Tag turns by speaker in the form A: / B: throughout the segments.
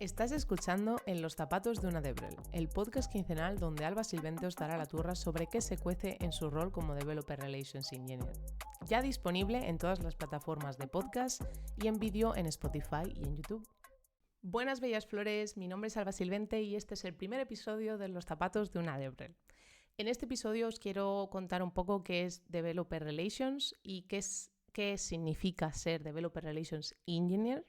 A: Estás escuchando En los zapatos de una Devrel, el podcast quincenal donde Alba Silvente os dará la turra sobre qué se cuece en su rol como Developer Relations Engineer. Ya disponible en todas las plataformas de podcast y en vídeo en Spotify y en YouTube. Buenas bellas flores, mi nombre es Alba Silvente y este es el primer episodio de Los zapatos de una Devrel. En este episodio os quiero contar un poco qué es Developer Relations y qué significa ser Developer Relations Engineer.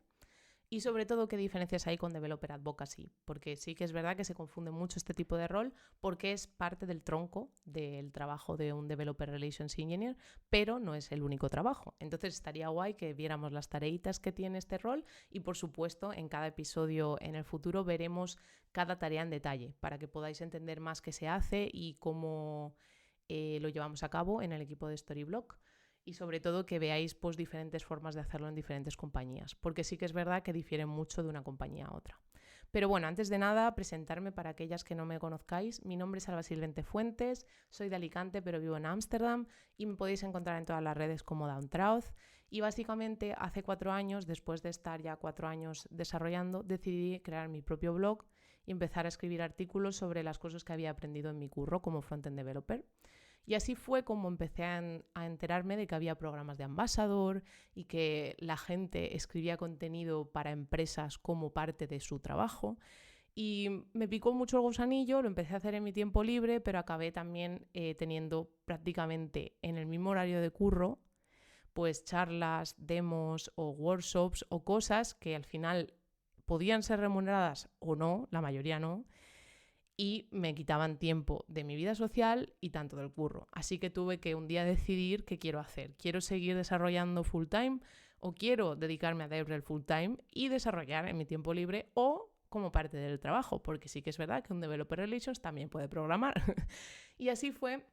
A: Y sobre todo, qué diferencias hay con Developer Advocacy, porque sí que es verdad que se confunde mucho este tipo de rol porque es parte del tronco del trabajo de un Developer Relations Engineer, pero no es el único trabajo. Entonces estaría guay que viéramos las tareitas que tiene este rol y, por supuesto, en cada episodio en el futuro veremos cada tarea en detalle para que podáis entender más qué se hace y cómo lo llevamos a cabo en el equipo de Storyblock. Y sobre todo que veáis pues, diferentes formas de hacerlo en diferentes compañías, porque sí que es verdad que difieren mucho de una compañía a otra. Pero bueno, antes de nada, presentarme para aquellas que no me conozcáis. Mi nombre es Alba Silvente Fuentes, soy de Alicante pero vivo en Ámsterdam y me podéis encontrar en todas las redes como Downtroud. Y básicamente hace 4 años, después de estar ya 4 años desarrollando, decidí crear mi propio blog y empezar a escribir artículos sobre las cosas que había aprendido en mi curro como frontend developer. Y así fue como empecé a enterarme de que había programas de Ambassador y que la gente escribía contenido para empresas como parte de su trabajo. Y me picó mucho el gusanillo, lo empecé a hacer en mi tiempo libre, pero acabé también teniendo prácticamente en el mismo horario de curro, pues charlas, demos o workshops o cosas que al final podían ser remuneradas o no, la mayoría no, y me quitaban tiempo de mi vida social y tanto del curro. Así que tuve que un día decidir qué quiero hacer. ¿Quiero seguir desarrollando full time o quiero dedicarme a Devrel full time y desarrollar en mi tiempo libre o como parte del trabajo? Porque sí que es verdad que un Developer Relations también puede programar. Y así fue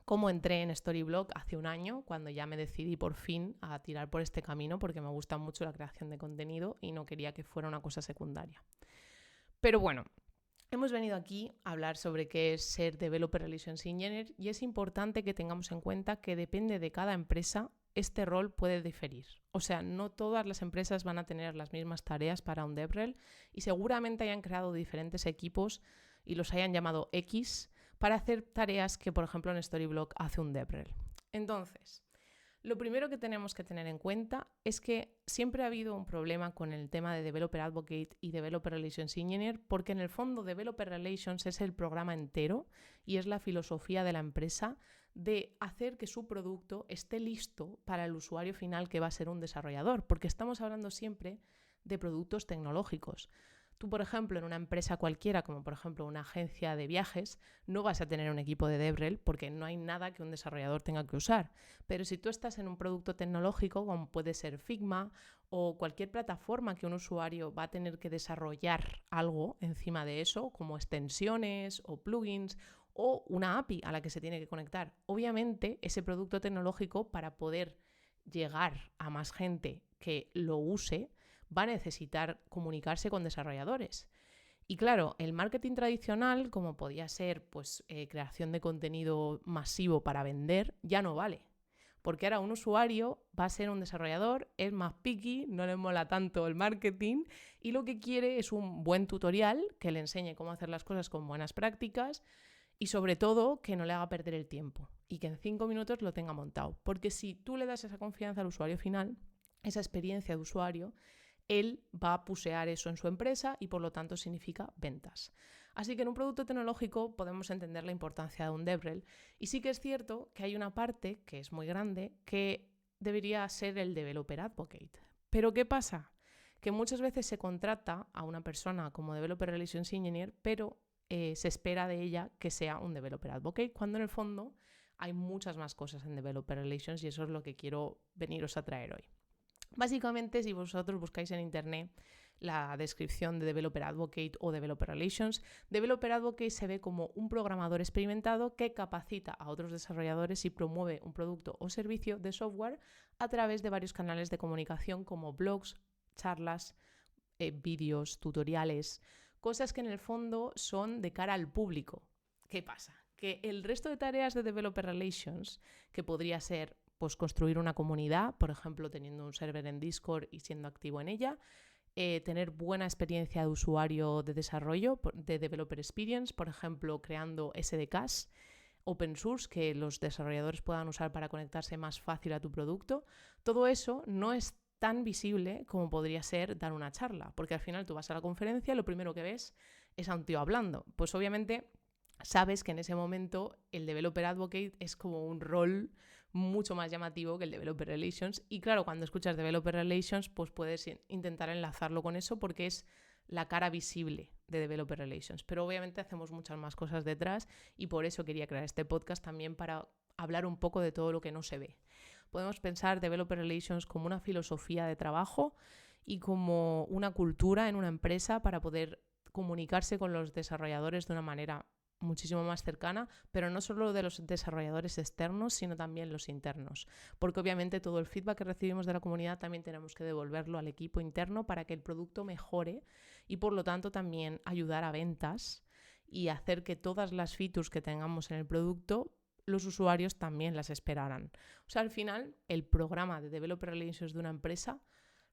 A: como entré en Storyblock hace un año, cuando ya me decidí por fin a tirar por este camino porque me gusta mucho la creación de contenido y no quería que fuera una cosa secundaria. Pero bueno, hemos venido aquí a hablar sobre qué es ser Developer Relations Engineer y es importante que tengamos en cuenta que depende de cada empresa, este rol puede diferir. O sea, no todas las empresas van a tener las mismas tareas para un DevRel y seguramente hayan creado diferentes equipos y los hayan llamado X para hacer tareas que, por ejemplo, en Storyblock hace un DevRel. Entonces, lo primero que tenemos que tener en cuenta es que siempre ha habido un problema con el tema de Developer Advocate y Developer Relations Engineer porque en el fondo Developer Relations es el programa entero y es la filosofía de la empresa de hacer que su producto esté listo para el usuario final que va a ser un desarrollador, porque estamos hablando siempre de productos tecnológicos. Tú, por ejemplo, en una empresa cualquiera, como por ejemplo una agencia de viajes, no vas a tener un equipo de DevRel porque no hay nada que un desarrollador tenga que usar. Pero si tú estás en un producto tecnológico, como puede ser Figma o cualquier plataforma que un usuario va a tener que desarrollar algo encima de eso, como extensiones o plugins o una API a la que se tiene que conectar, obviamente ese producto tecnológico, para poder llegar a más gente que lo use, va a necesitar comunicarse con desarrolladores. Y claro, el marketing tradicional, como podía ser pues, creación de contenido masivo para vender, ya no vale. Porque ahora un usuario va a ser un desarrollador, es más picky, no le mola tanto el marketing y lo que quiere es un buen tutorial que le enseñe cómo hacer las cosas con buenas prácticas y sobre todo que no le haga perder el tiempo y que en 5 minutos lo tenga montado. Porque si tú le das esa confianza al usuario final, esa experiencia de usuario, él va a pusear eso en su empresa y por lo tanto significa ventas. Así que en un producto tecnológico podemos entender la importancia de un DevRel y sí que es cierto que hay una parte que es muy grande que debería ser el Developer Advocate. Pero ¿qué pasa? Que muchas veces se contrata a una persona como Developer Relations Engineer, pero se espera de ella que sea un Developer Advocate, cuando en el fondo hay muchas más cosas en Developer Relations y eso es lo que quiero veniros a traer hoy. Básicamente, si vosotros buscáis en internet la descripción de Developer Advocate o Developer Relations, Developer Advocate se ve como un programador experimentado que capacita a otros desarrolladores y promueve un producto o servicio de software a través de varios canales de comunicación como blogs, charlas, vídeos, tutoriales, cosas que en el fondo son de cara al público. ¿Qué pasa? Que el resto de tareas de Developer Relations, que podría ser pues construir una comunidad, por ejemplo, teniendo un server en Discord y siendo activo en ella, tener buena experiencia de usuario de desarrollo, de Developer Experience, por ejemplo, creando SDKs open source que los desarrolladores puedan usar para conectarse más fácil a tu producto. Todo eso no es tan visible como podría ser dar una charla, porque al final tú vas a la conferencia y lo primero que ves es a un tío hablando. Pues obviamente sabes que en ese momento el Developer Advocate es como un rol mucho más llamativo que el Developer Relations, y claro, cuando escuchas Developer Relations pues puedes intentar enlazarlo con eso porque es la cara visible de Developer Relations, pero obviamente hacemos muchas más cosas detrás y por eso quería crear este podcast también, para hablar un poco de todo lo que no se ve. Podemos pensar Developer Relations como una filosofía de trabajo y como una cultura en una empresa para poder comunicarse con los desarrolladores de una manera muchísimo más cercana, pero no solo de los desarrolladores externos, sino también los internos, porque obviamente todo el feedback que recibimos de la comunidad también tenemos que devolverlo al equipo interno para que el producto mejore y por lo tanto también ayudar a ventas y hacer que todas las features que tengamos en el producto los usuarios también las esperaran. O sea, al final el programa de Developer Relations de una empresa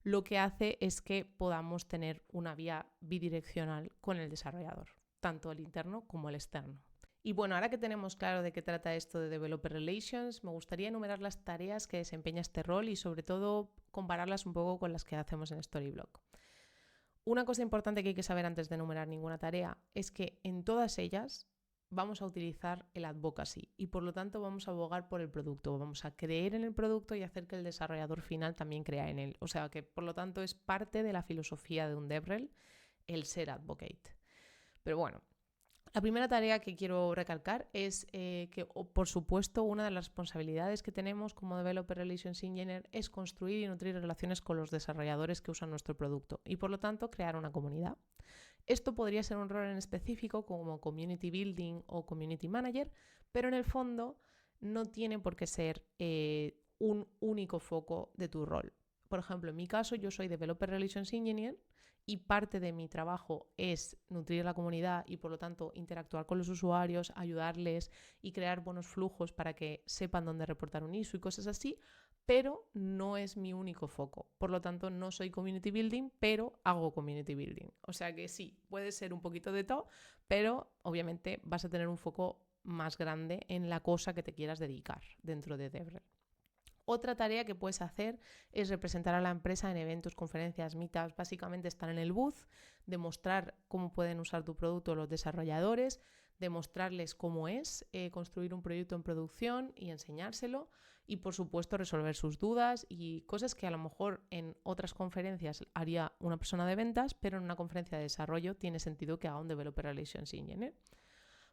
A: lo que hace es que podamos tener una vía bidireccional con el desarrollador, tanto el interno como el externo. Y bueno, ahora que tenemos claro de qué trata esto de Developer Relations, me gustaría enumerar las tareas que desempeña este rol y sobre todo compararlas un poco con las que hacemos en Storyblok. Una cosa importante que hay que saber antes de enumerar ninguna tarea es que en todas ellas vamos a utilizar el advocacy y por lo tanto vamos a abogar por el producto, vamos a creer en el producto y hacer que el desarrollador final también crea en él. O sea que por lo tanto es parte de la filosofía de un DevRel el ser advocate. Pero bueno, la primera tarea que quiero recalcar es que, por supuesto, una de las responsabilidades que tenemos como Developer Relations Engineer es construir y nutrir relaciones con los desarrolladores que usan nuestro producto y, por lo tanto, crear una comunidad. Esto podría ser un rol en específico como Community Building o Community Manager, pero en el fondo no tiene por qué ser un único foco de tu rol. Por ejemplo, en mi caso, yo soy Developer Relations Engineer y parte de mi trabajo es nutrir la comunidad y por lo tanto interactuar con los usuarios, ayudarles y crear buenos flujos para que sepan dónde reportar un issue y cosas así, pero no es mi único foco. Por lo tanto, no soy community building, pero hago community building. O sea que sí, puede ser un poquito de todo, pero obviamente vas a tener un foco más grande en la cosa que te quieras dedicar dentro de DevRel. Otra tarea que puedes hacer es representar a la empresa en eventos, conferencias, meetups, básicamente estar en el booth, demostrar cómo pueden usar tu producto los desarrolladores, demostrarles cómo es construir un proyecto en producción y enseñárselo y por supuesto resolver sus dudas y cosas que a lo mejor en otras conferencias haría una persona de ventas, pero en una conferencia de desarrollo tiene sentido que haga un Developer Relations Engineer.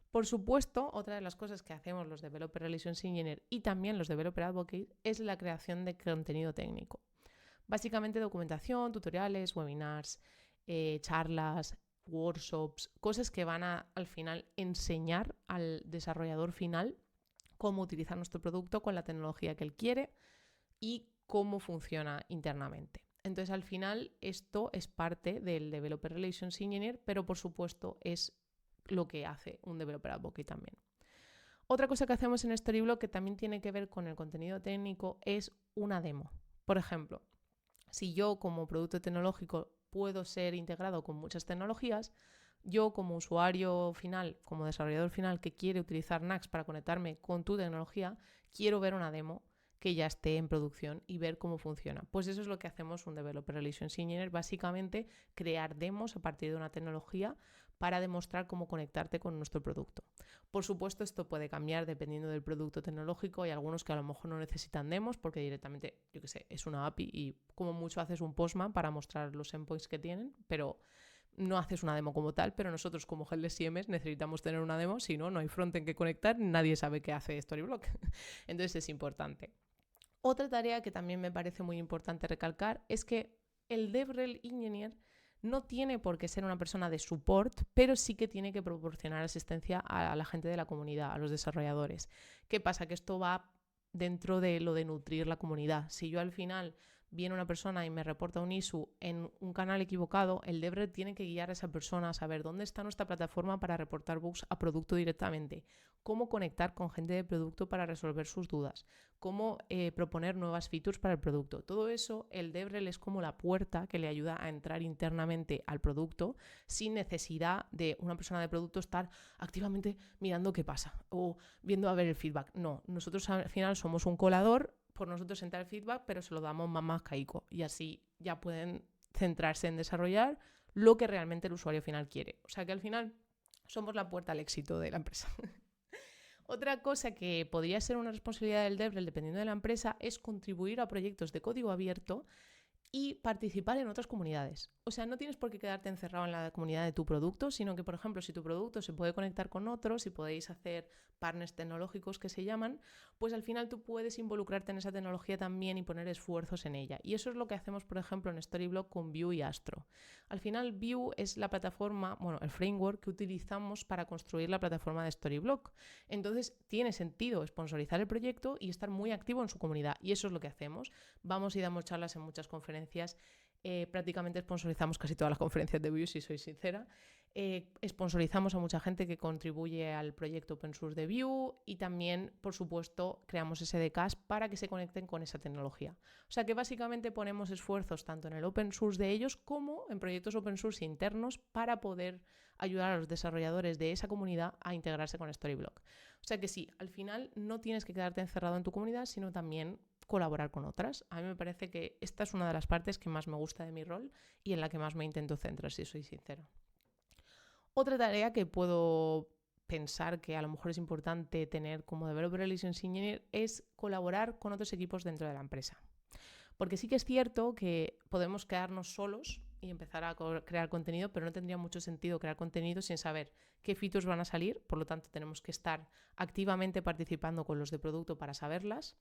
A: Por supuesto, otra de las cosas que hacemos los Developer Relations Engineer y también los Developer Advocate es la creación de contenido técnico. Básicamente documentación, tutoriales, webinars, charlas, workshops, cosas que van a al final enseñar al desarrollador final cómo utilizar nuestro producto con la tecnología que él quiere y cómo funciona internamente. Entonces, al final, esto es parte del Developer Relations Engineer, pero por supuesto es lo que hace un Developer Advocate también. Otra cosa que hacemos en Storyblok que también tiene que ver con el contenido técnico es una demo. Por ejemplo, si yo como producto tecnológico puedo ser integrado con muchas tecnologías, yo como usuario final, como desarrollador final que quiere utilizar Nax para conectarme con tu tecnología, quiero ver una demo que ya esté en producción y ver cómo funciona. Pues eso es lo que hacemos un Developer Relations Engineer, básicamente crear demos a partir de una tecnología para demostrar cómo conectarte con nuestro producto. Por supuesto, esto puede cambiar dependiendo del producto tecnológico. Hay algunos que a lo mejor no necesitan demos porque directamente, yo qué sé, es una API y como mucho haces un Postman para mostrar los endpoints que tienen, pero no haces una demo como tal, pero nosotros como Headless CMS necesitamos tener una demo, si no, no hay frontend que conectar, nadie sabe qué hace Storyblok. Entonces es importante. Otra tarea que también me parece muy importante recalcar es que el DevRel Engineer no tiene por qué ser una persona de support, pero sí que tiene que proporcionar asistencia a la gente de la comunidad, a los desarrolladores. ¿Qué pasa? Que esto va dentro de lo de nutrir la comunidad. Si yo al final viene una persona y me reporta un issue en un canal equivocado, el DevRel tiene que guiar a esa persona a saber dónde está nuestra plataforma para reportar bugs a producto directamente, cómo conectar con gente de producto para resolver sus dudas, cómo proponer nuevas features para el producto. Todo eso, el DevRel es como la puerta que le ayuda a entrar internamente al producto sin necesidad de una persona de producto estar activamente mirando qué pasa o viendo a ver el feedback. No, nosotros al final somos un colador, por nosotros entra el feedback, pero se lo damos más caico y así ya pueden centrarse en desarrollar lo que realmente el usuario final quiere. O sea que al final somos la puerta al éxito de la empresa. Otra cosa que podría ser una responsabilidad del DevRel dependiendo de la empresa es contribuir a proyectos de código abierto y participar en otras comunidades. O sea, no tienes por qué quedarte encerrado en la comunidad de tu producto, sino que, por ejemplo, si tu producto se puede conectar con otros y podéis hacer partners tecnológicos que se llaman, pues al final tú puedes involucrarte en esa tecnología también y poner esfuerzos en ella. Y eso es lo que hacemos, por ejemplo, en Storyblock con Vue y Astro. Al final, Vue es la plataforma, el framework que utilizamos para construir la plataforma de Storyblock. Entonces, tiene sentido sponsorizar el proyecto y estar muy activo en su comunidad. Y eso es lo que hacemos. Vamos y damos charlas en muchas conferencias. Prácticamente sponsorizamos casi todas las conferencias de Vue, si soy sincera. Sponsorizamos a mucha gente que contribuye al proyecto open source de Vue y también, por supuesto, creamos SDKs para que se conecten con esa tecnología. O sea que básicamente ponemos esfuerzos tanto en el open source de ellos como en proyectos open source internos para poder ayudar a los desarrolladores de esa comunidad a integrarse con Storyblock. O sea que sí, al final no tienes que quedarte encerrado en tu comunidad, sino también colaborar con otras. A mí me parece que esta es una de las partes que más me gusta de mi rol y en la que más me intento centrar, si soy sincera. Otra tarea que puedo pensar que a lo mejor es importante tener como Developer Relations Engineer es colaborar con otros equipos dentro de la empresa. Porque sí que es cierto que podemos quedarnos solos y empezar a crear contenido, pero no tendría mucho sentido crear contenido sin saber qué features van a salir. Por lo tanto, tenemos que estar activamente participando con los de producto para saberlas.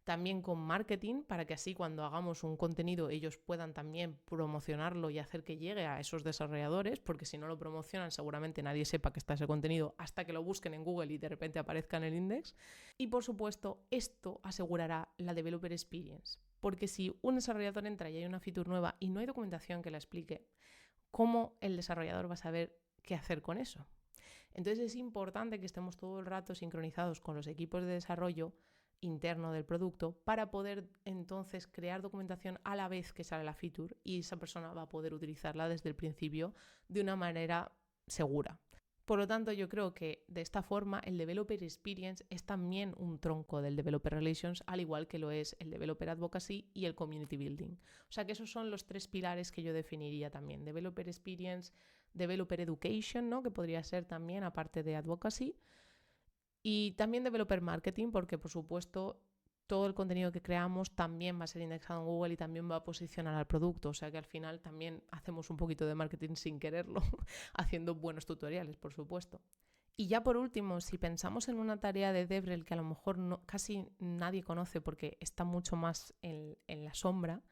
A: También con marketing, para que así cuando hagamos un contenido ellos puedan también promocionarlo y hacer que llegue a esos desarrolladores, porque si no lo promocionan seguramente nadie sepa que está ese contenido hasta que lo busquen en Google y de repente aparezca en el index. Y por supuesto, esto asegurará la developer experience, porque si un desarrollador entra y hay una feature nueva y no hay documentación que la explique, ¿cómo el desarrollador va a saber qué hacer con eso? Entonces es importante que estemos todo el rato sincronizados con los equipos de desarrollo interno del producto para poder entonces crear documentación a la vez que sale la feature y esa persona va a poder utilizarla desde el principio de una manera segura. Por lo tanto, yo creo que de esta forma el Developer Experience es también un tronco del Developer Relations, al igual que lo es el Developer Advocacy y el Community Building. O sea que esos son los tres pilares que yo definiría también. Developer Experience, Developer Education, ¿no? Que podría ser también aparte de Advocacy. Y también Developer Marketing, porque por supuesto todo el contenido que creamos también va a ser indexado en Google y también va a posicionar al producto. O sea que al final también hacemos un poquito de marketing sin quererlo, haciendo buenos tutoriales, por supuesto. Y ya por último, si pensamos en una tarea de DevRel que a lo mejor casi nadie conoce porque está mucho más en la sombra,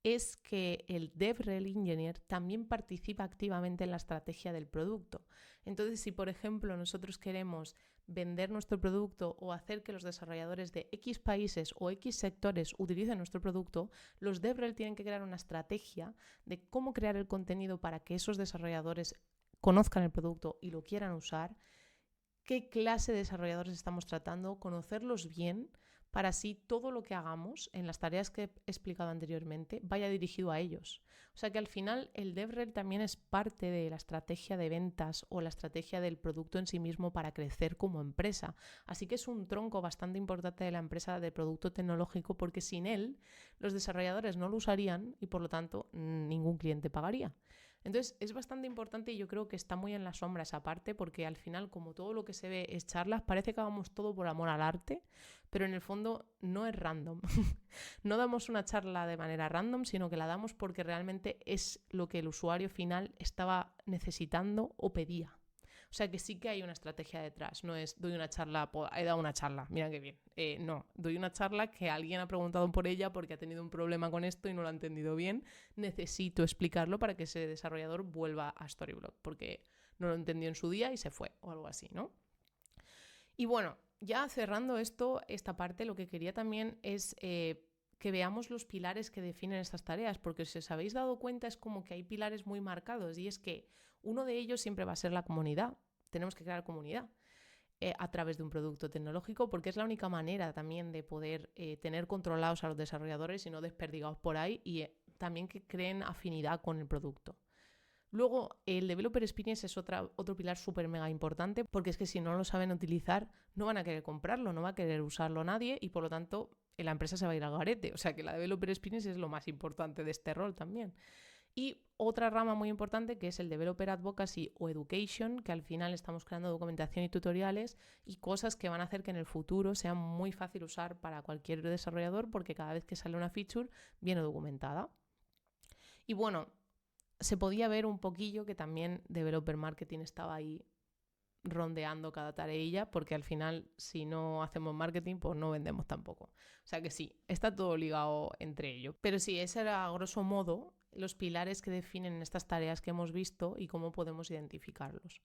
A: es que el DevRel Engineer también participa activamente en la estrategia del producto. Entonces, si por ejemplo nosotros queremos vender nuestro producto o hacer que los desarrolladores de X países o X sectores utilicen nuestro producto, los DevRel tienen que crear una estrategia de cómo crear el contenido para que esos desarrolladores conozcan el producto y lo quieran usar, qué clase de desarrolladores estamos tratando, conocerlos bien, para así todo lo que hagamos en las tareas que he explicado anteriormente vaya dirigido a ellos. O sea que al final el DevRel también es parte de la estrategia de ventas o la estrategia del producto en sí mismo para crecer como empresa. Así que es un tronco bastante importante de la empresa de producto tecnológico porque sin él los desarrolladores no lo usarían y por lo tanto ningún cliente pagaría. Entonces es bastante importante y yo creo que está muy en la sombra esa parte porque al final como todo lo que se ve es charlas, parece que hagamos todo por amor al arte, pero en el fondo no es random. No damos una charla de manera random, sino que la damos porque realmente es lo que el usuario final estaba necesitando o pedía. O sea que sí que hay una estrategia detrás, no es doy una charla, he dado una charla, mira qué bien. No, doy una charla que alguien ha preguntado por ella porque ha tenido un problema con esto y no lo ha entendido bien. Necesito explicarlo para que ese desarrollador vuelva a Storyblock porque no lo entendió en su día y se fue o algo así, ¿no? Y bueno, ya cerrando esta parte, lo que quería también es que veamos los pilares que definen estas tareas, porque si os habéis dado cuenta es como que hay pilares muy marcados y es que uno de ellos siempre va a ser la comunidad. Tenemos que crear comunidad a través de un producto tecnológico, porque es la única manera también de poder tener controlados a los desarrolladores y no desperdigados por ahí, y también que creen afinidad con el producto. Luego, el Developer Experience es otro pilar súper mega importante, porque es que si no lo saben utilizar, no van a querer comprarlo, no va a querer usarlo nadie y por lo tanto la empresa se va a ir al garete. O sea que la Developer Experience es lo más importante de este rol también. Y otra rama muy importante que es el Developer Advocacy o Education, que al final estamos creando documentación y tutoriales y cosas que van a hacer que en el futuro sea muy fácil usar para cualquier desarrollador, porque cada vez que sale una feature viene documentada. Y bueno, se podía ver un poquillo que también Developer Marketing estaba ahí rondeando cada tareilla, porque al final si no hacemos marketing pues no vendemos tampoco. O sea que sí, está todo ligado entre ellos. Pero sí, ese era a grosso modo los pilares que definen estas tareas que hemos visto y cómo podemos identificarlos.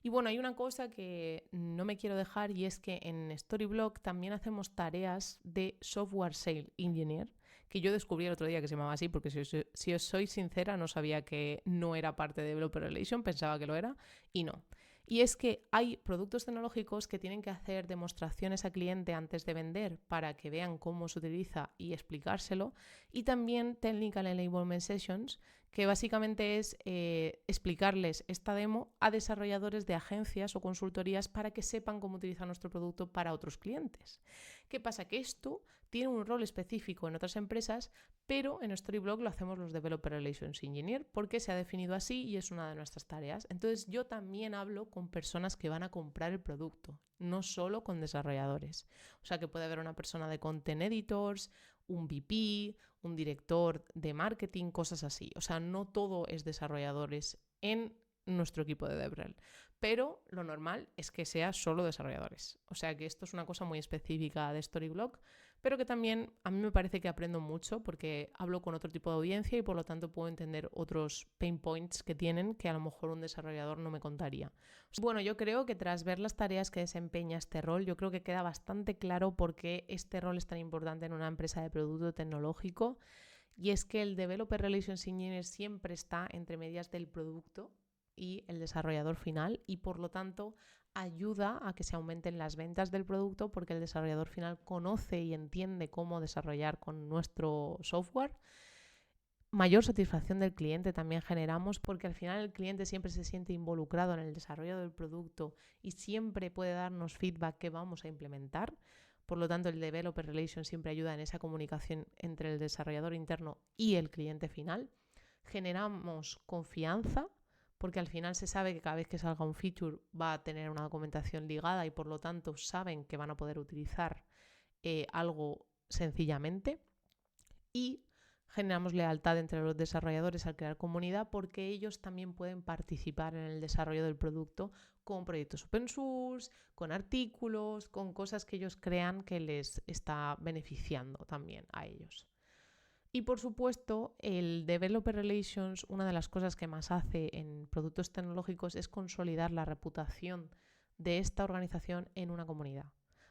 A: Y bueno, hay una cosa que no me quiero dejar y es que en Storyblock también hacemos tareas de Software Sales Engineer, que yo descubrí el otro día que se llamaba así, porque si os soy sincera no sabía que no era parte de Developer Relation, pensaba que lo era y no. Y es que hay productos tecnológicos que tienen que hacer demostraciones al cliente antes de vender para que vean cómo se utiliza y explicárselo. Y también Technical Enablement Sessions, que básicamente es explicarles esta demo a desarrolladores de agencias o consultorías para que sepan cómo utilizar nuestro producto para otros clientes. ¿Qué pasa? Que esto tiene un rol específico en otras empresas, pero en Storyblock lo hacemos los Developer Relations Engineer porque se ha definido así y es una de nuestras tareas. Entonces yo también hablo con personas que van a comprar el producto, no solo con desarrolladores. O sea que puede haber una persona de Content Editors, un VP, un director de marketing, cosas así. O sea, no todo es desarrolladores en nuestro equipo de DevRel, pero lo normal es que sea solo desarrolladores. O sea que esto es una cosa muy específica de Storyblock, pero que también a mí me parece que aprendo mucho porque hablo con otro tipo de audiencia y por lo tanto puedo entender otros pain points que tienen que a lo mejor un desarrollador no me contaría. Bueno, yo creo que tras ver las tareas que desempeña este rol, yo creo que queda bastante claro por qué este rol es tan importante en una empresa de producto tecnológico, y es que el Developer Relations Engineer siempre está entre medias del producto y el desarrollador final y por lo tanto ayuda a que se aumenten las ventas del producto porque el desarrollador final conoce y entiende cómo desarrollar con nuestro software. Mayor satisfacción del cliente también generamos porque al final el cliente siempre se siente involucrado en el desarrollo del producto y siempre puede darnos feedback que vamos a implementar. Por lo tanto, el Developer Relations siempre ayuda en esa comunicación entre el desarrollador interno y el cliente final. Generamos confianza porque al final se sabe que cada vez que salga un feature va a tener una documentación ligada y por lo tanto saben que van a poder utilizar algo sencillamente. Y generamos lealtad entre los desarrolladores al crear comunidad porque ellos también pueden participar en el desarrollo del producto con proyectos open source, con artículos, con cosas que ellos crean que les está beneficiando también a ellos. Y por supuesto, el Developer Relations, una de las cosas que más hace en productos tecnológicos es consolidar la reputación de esta organización en una comunidad.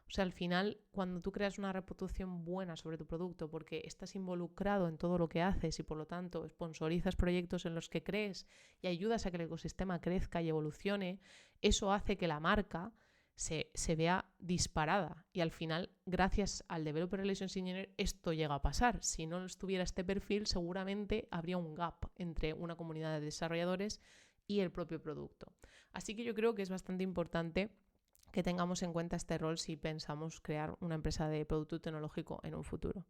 A: O sea, al final, cuando tú creas una reputación buena sobre tu producto porque estás involucrado en todo lo que haces y por lo tanto sponsorizas proyectos en los que crees y ayudas a que el ecosistema crezca y evolucione, eso hace que la marca se vea disparada y al final, gracias al Developer Relations Engineer, esto llega a pasar. Si no estuviera este perfil, seguramente habría un gap entre una comunidad de desarrolladores y el propio producto. Así que yo creo que es bastante importante que tengamos en cuenta este rol si pensamos crear una empresa de producto tecnológico en un futuro.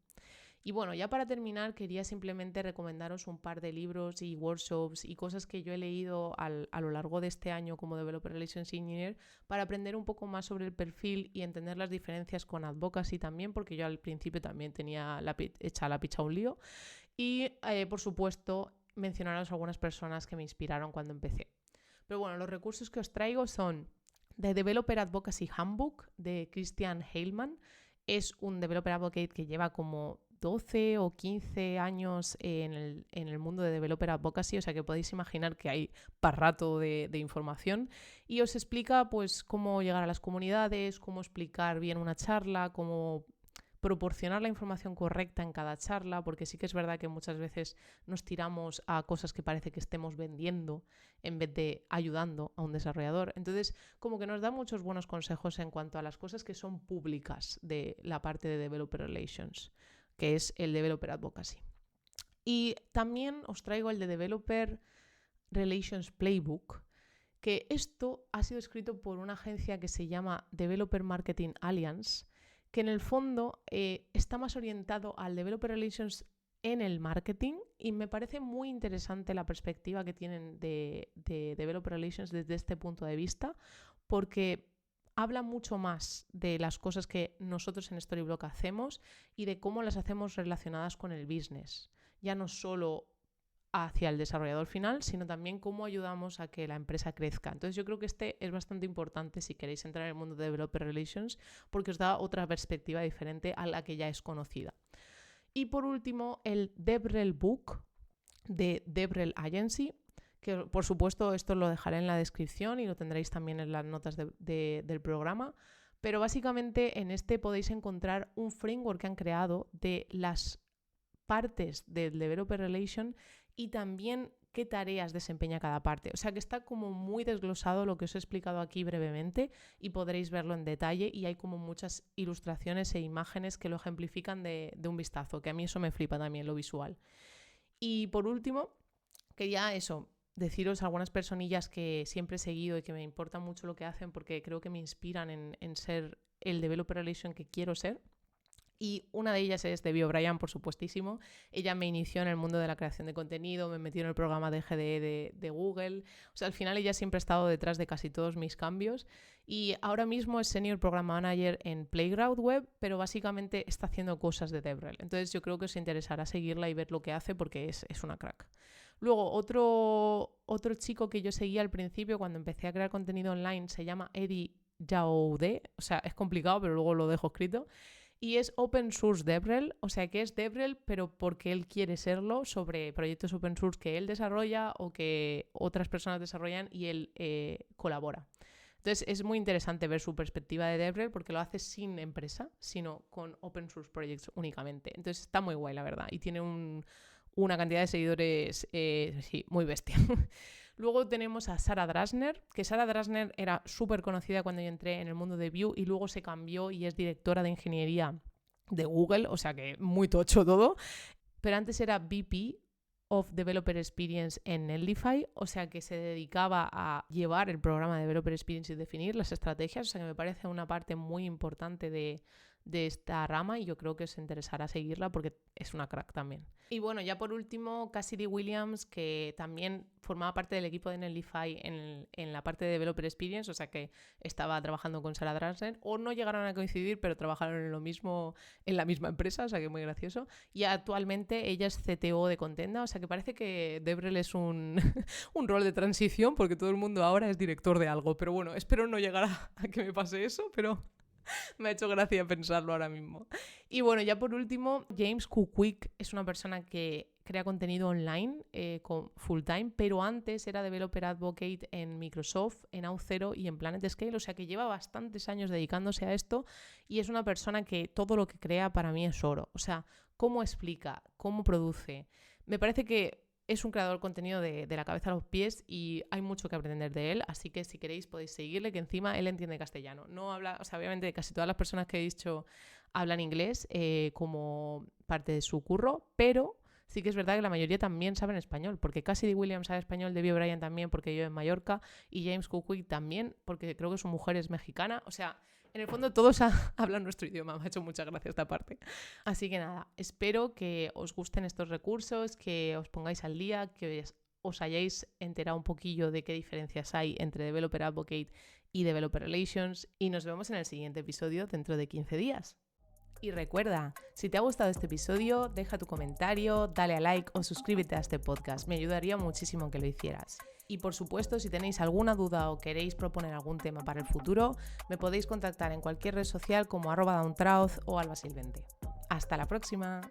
A: Y bueno, ya para terminar, quería simplemente recomendaros un par de libros y workshops y cosas que yo he leído a lo largo de este año como Developer Relations Engineer para aprender un poco más sobre el perfil y entender las diferencias con Advocacy también, porque yo al principio también tenía hecha la picha un lío. Y, por supuesto, mencionaros algunas personas que me inspiraron cuando empecé. Pero bueno, los recursos que os traigo son The Developer Advocacy Handbook de Christian Heilmann. Es un Developer Advocate que lleva como 12 o 15 años en el mundo de Developer Advocacy, o sea que podéis imaginar que hay para rato de información y os explica pues cómo llegar a las comunidades, cómo explicar bien una charla, cómo proporcionar la información correcta en cada charla, porque sí que es verdad que muchas veces nos tiramos a cosas que parece que estemos vendiendo en vez de ayudando a un desarrollador. Entonces, como que nos da muchos buenos consejos en cuanto a las cosas que son públicas de la parte de Developer Relations, que es el Developer Advocacy. Y también os traigo el de Developer Relations Playbook, que esto ha sido escrito por una agencia que se llama Developer Marketing Alliance, que en el fondo está más orientado al Developer Relations en el marketing, y me parece muy interesante la perspectiva que tienen de Developer Relations desde este punto de vista, porque habla mucho más de las cosas que nosotros en Storyblock hacemos y de cómo las hacemos relacionadas con el business. Ya no solo hacia el desarrollador final, sino también cómo ayudamos a que la empresa crezca. Entonces yo creo que este es bastante importante si queréis entrar en el mundo de Developer Relations, porque os da otra perspectiva diferente a la que ya es conocida. Y por último, el DevRel Book de DevRel Agency, que por supuesto esto lo dejaré en la descripción y lo tendréis también en las notas del programa, pero básicamente en este podéis encontrar un framework que han creado de las partes del Developer Relation y también qué tareas desempeña cada parte. O sea que está como muy desglosado lo que os he explicado aquí brevemente y podréis verlo en detalle, y hay como muchas ilustraciones e imágenes que lo ejemplifican de un vistazo, que a mí eso me flipa también, lo visual. Y por último, quería deciros algunas personillas que siempre he seguido y que me importa mucho lo que hacen porque creo que me inspiran en ser el Developer Relation que quiero ser. Y una de ellas es Debbie O'Brien, por supuestísimo. Ella me inició en el mundo de la creación de contenido, me metió en el programa de GDE de Google. O sea, al final ella siempre ha estado detrás de casi todos mis cambios. Y ahora mismo es Senior Program Manager en Playground Web, pero básicamente está haciendo cosas de DevRel. Entonces yo creo que os interesará seguirla y ver lo que hace porque es una crack. Luego, otro chico que yo seguía al principio cuando empecé a crear contenido online se llama Eddie Jaude. O sea, es complicado, pero luego lo dejo escrito. Y es Open Source DevRel, o sea que es DevRel, pero porque él quiere serlo, sobre proyectos open source que él desarrolla o que otras personas desarrollan y él colabora. Entonces es muy interesante ver su perspectiva de DevRel porque lo hace sin empresa, sino con open source projects únicamente. Entonces está muy guay, la verdad, y tiene una cantidad de seguidores muy bestia. Luego tenemos a Sarah Drasner, que Sarah Drasner era súper conocida cuando yo entré en el mundo de Vue y luego se cambió y es directora de ingeniería de Google, o sea que muy tocho todo. Pero antes era VP of Developer Experience en Netlify, o sea que se dedicaba a llevar el programa de Developer Experience y definir las estrategias, o sea que me parece una parte muy importante de esta rama y yo creo que os interesará seguirla porque es una crack también. Y bueno, ya por último, Cassidy Williams, que también formaba parte del equipo de Netlify en la parte de Developer Experience, o sea que estaba trabajando con Sarah Drasner, o no llegaron a coincidir, pero trabajaron en la misma empresa, o sea que muy gracioso. Y actualmente ella es CTO de Contenda, o sea que parece que DevRel es un rol de transición porque todo el mundo ahora es director de algo, pero bueno, espero no llegar a que me pase eso, pero me ha hecho gracia pensarlo ahora mismo. Y bueno, ya por último, James Kukwik es una persona que crea contenido online con full time, pero antes era Developer Advocate en Microsoft, en Auth0 y en PlanetScale, o sea que lleva bastantes años dedicándose a esto y es una persona que todo lo que crea para mí es oro. O sea, cómo explica, cómo produce. Me parece que es un creador de contenido de la cabeza a los pies y hay mucho que aprender de él, así que si queréis podéis seguirle, que encima él entiende castellano. No habla, o sea, obviamente casi todas las personas que he dicho hablan inglés como parte de su curro, pero sí que es verdad que la mayoría también saben español, porque Cassidy Williams sabe español, Debbie O'Brien también porque vive en Mallorca y James Kukwik también porque creo que su mujer es mexicana, o sea, en el fondo todos hablan nuestro idioma, me ha hecho mucha gracia esta parte. Así que nada, espero que os gusten estos recursos, que os pongáis al día, que os hayáis enterado un poquillo de qué diferencias hay entre Developer Advocate y Developer Relations y nos vemos en el siguiente episodio dentro de 15 días. Y recuerda, si te ha gustado este episodio, deja tu comentario, dale a like o suscríbete a este podcast, me ayudaría muchísimo que lo hicieras. Y por supuesto, si tenéis alguna duda o queréis proponer algún tema para el futuro, me podéis contactar en cualquier red social como @downtrouth o albasilvente. ¡Hasta la próxima!